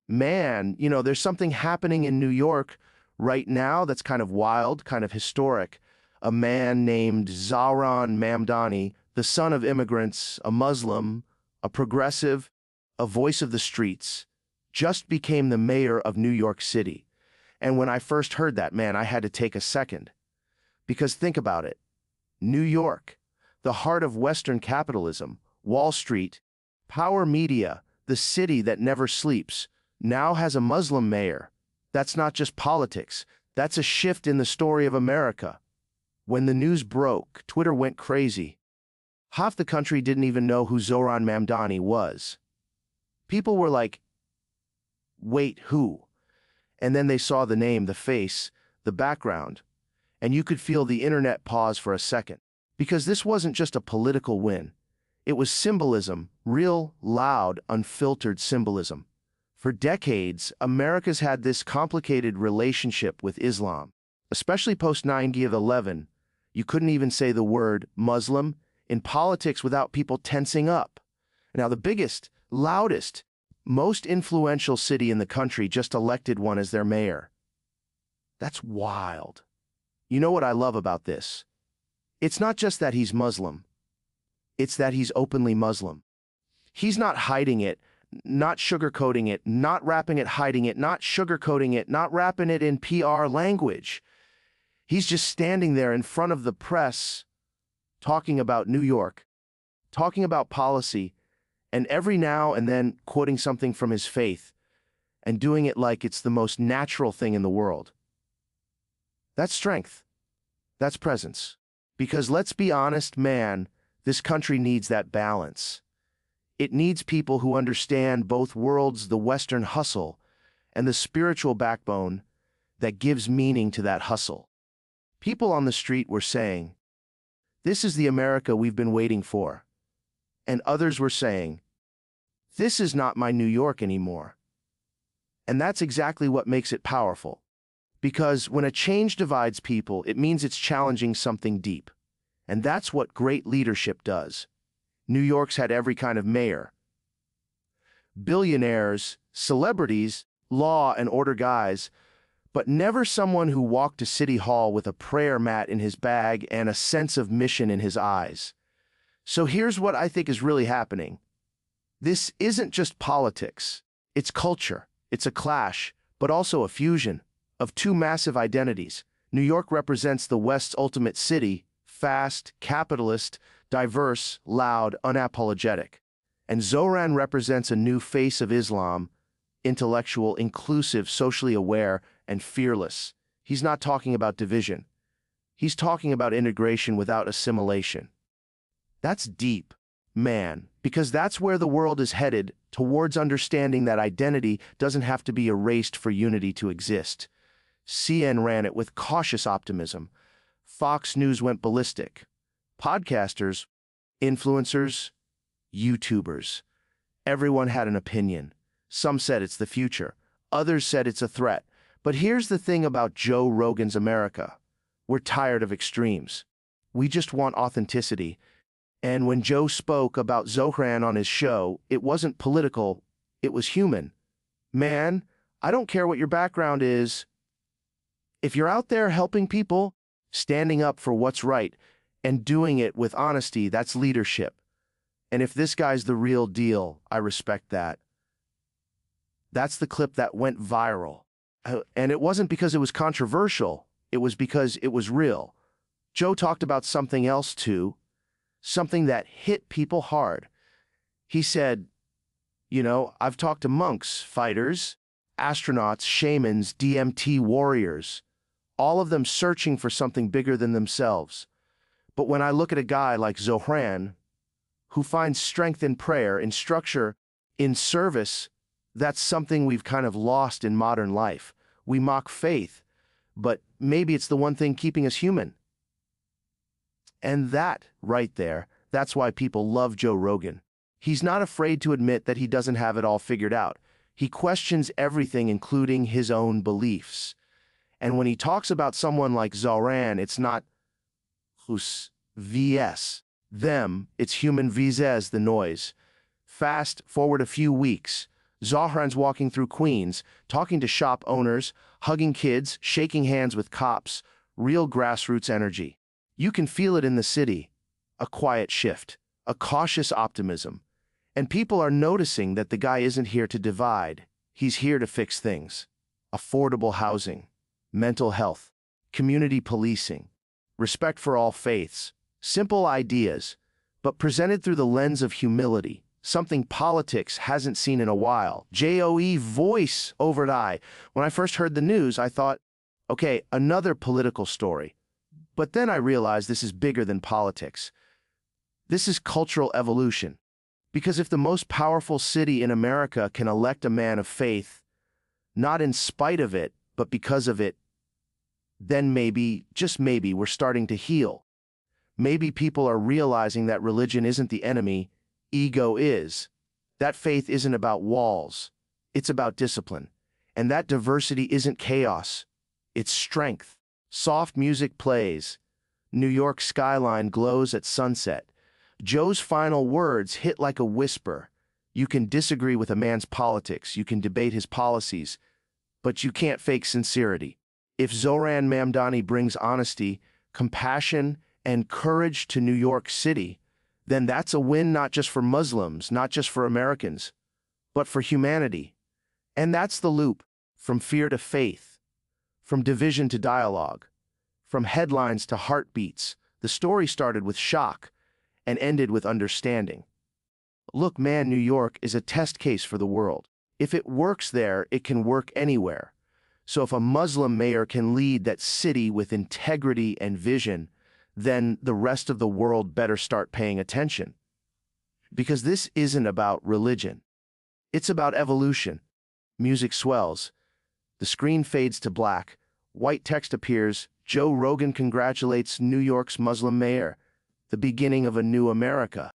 Man, there's something happening in New York right now that's kind of wild, kind of historic. A man named Zohran Mamdani, the son of immigrants, a Muslim, a progressive, a voice of the streets, just became the mayor of New York City. And when I first heard that, man, I had to take a second. Because think about it. New York, the heart of Western capitalism, Wall Street, power media, the city that never sleeps, now has a Muslim mayor. That's not just politics. That's a shift in the story of America. When the news broke, Twitter went crazy. Half the country didn't even know who Zohran Mamdani was. People were like, wait, who? And then they saw the name, the face, the background, and you could feel the internet pause for a second. Because this wasn't just a political win. It was symbolism, real, loud, unfiltered symbolism. For decades, America's had this complicated relationship with Islam, especially post 9/11. You couldn't even say the word Muslim in politics without people tensing up. Now, the biggest, loudest, most influential city in the country just elected one as their mayor. That's wild. You know what I love about this? It's not just that he's Muslim. It's that he's openly Muslim. He's not hiding it, not sugarcoating it, not wrapping it, hiding it, not sugarcoating it, not wrapping it in PR language. He's just standing there in front of the press, talking about New York, talking about policy, and every now and then quoting something from his faith, and doing it like it's the most natural thing in the world. That's strength. That's presence. Because let's be honest, man, this country needs that balance. It needs people who understand both worlds, the Western hustle and the spiritual backbone that gives meaning to that hustle. People on the street were saying, "This is the America we've been waiting for." And others were saying, "This is not my New York anymore." And that's exactly what makes it powerful. Because when a change divides people, it means it's challenging something deep. And that's what great leadership does. New York's had every kind of mayor. Billionaires, celebrities, law and order guys, but never someone who walked to City Hall with a prayer mat in his bag and a sense of mission in his eyes. So here's what I think is really happening. This isn't just politics. It's culture. It's a clash, but also a fusion of two massive identities. New York represents the West's ultimate city, fast, capitalist, diverse, loud, unapologetic. And Zohran represents a new face of Islam, intellectual, inclusive, socially aware, and fearless. He's not talking about division. He's talking about integration without assimilation. That's deep, man, because that's where the world is headed, towards understanding that identity doesn't have to be erased for unity to exist. CNN ran it with cautious optimism. Fox News went ballistic. Podcasters, influencers, YouTubers. Everyone had an opinion. Some said it's the future. Others said it's a threat. But here's the thing about Joe Rogan's America. We're tired of extremes. We just want authenticity. And when Joe spoke about Zohran on his show, it wasn't political, it was human. Man, I don't care what your background is. If you're out there helping people, standing up for what's right, and doing it with honesty, that's leadership. And if this guy's the real deal, I respect that. That's the clip that went viral. And it wasn't because it was controversial, it was because it was real. Joe talked about something else too, something that hit people hard. He said, I've talked to monks, fighters, astronauts, shamans, DMT warriors, all of them searching for something bigger than themselves. But when I look at a guy like Zohran, who finds strength in prayer, in structure, in service, that's something we've kind of lost in modern life. We mock faith, but maybe it's the one thing keeping us human. And that, right there, that's why people love Joe Rogan. He's not afraid to admit that he doesn't have it all figured out. He questions everything, including his own beliefs. And when he talks about someone like Zohran, it's not who's vs. them, it's human vs. the noise. Fast forward a few weeks, Zohran's walking through Queens, talking to shop owners, hugging kids, shaking hands with cops, real grassroots energy. You can feel it in the city, a quiet shift, a cautious optimism. And people are noticing that the guy isn't here to divide, he's here to fix things. Affordable housing, mental health, community policing, respect for all faiths, simple ideas, but presented through the lens of humility, something politics hasn't seen in a while. Joe voice over I. When I first heard the news, I thought, okay, another political story. But then I realized this is bigger than politics. This is cultural evolution. Because if the most powerful city in America can elect a man of faith, not in spite of it, but because of it, then maybe, just maybe, we're starting to heal. Maybe people are realizing that religion isn't the enemy, ego is. That faith isn't about walls, it's about discipline. And that diversity isn't chaos, it's strength. Soft music plays. New York skyline glows at sunset. Joe's final words hit like a whisper. You can disagree with a man's politics, you can debate his policies, but you can't fake sincerity. If Zohran Mamdani brings honesty, compassion, and courage to New York City, then that's a win not just for Muslims, not just for Americans, but for humanity. And that's the loop, from fear to faith, from division to dialogue, from headlines to heartbeats. The story started with shock and ended with understanding. Look, man, New York is a test case for the world. If it works there, it can work anywhere. So if a Muslim mayor can lead that city with integrity and vision, then the rest of the world better start paying attention. Because this isn't about religion. It's about evolution. Music swells. The screen fades to black. White text appears. Joe Rogan congratulates New York's Muslim mayor. The beginning of a new America.